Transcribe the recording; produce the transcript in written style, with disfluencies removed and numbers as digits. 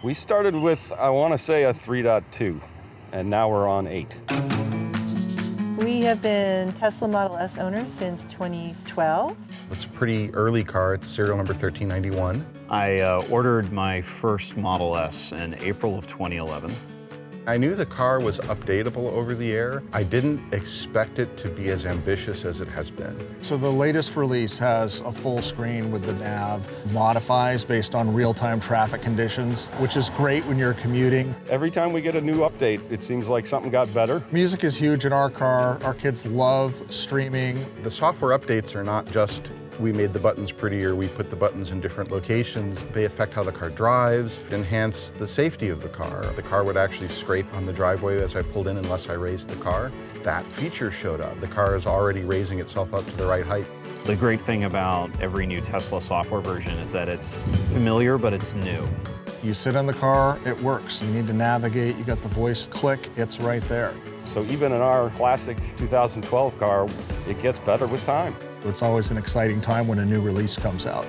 We started with, I want to say, a 3.2, and now we're on 8. We have been Tesla Model S owners since 2012. It's a pretty early car. It's serial number 1391. I ordered my first Model S in April of 2011. I knew the car was updatable over the air. I didn't expect it to be as ambitious as it has been. So the latest release has a full screen with the nav, modifies based on real-time traffic conditions, which is great when you're commuting. Every time we get a new update, it seems like something got better. Music is huge in our car. Our kids love streaming. The software updates are not just we made the buttons prettier, we put the buttons in different locations. They affect how the car drives, enhance the safety of the car. The car would actually scrape on the driveway as I pulled in unless I raised the car. That feature showed up. The car is already raising itself up to the right height. The great thing about every new Tesla software version is that it's familiar, but it's new. You sit in the car, it works. You need to navigate, you got the voice click, it's right there. So even in our classic 2012 car, it gets better with time. It's always an exciting time when a new release comes out.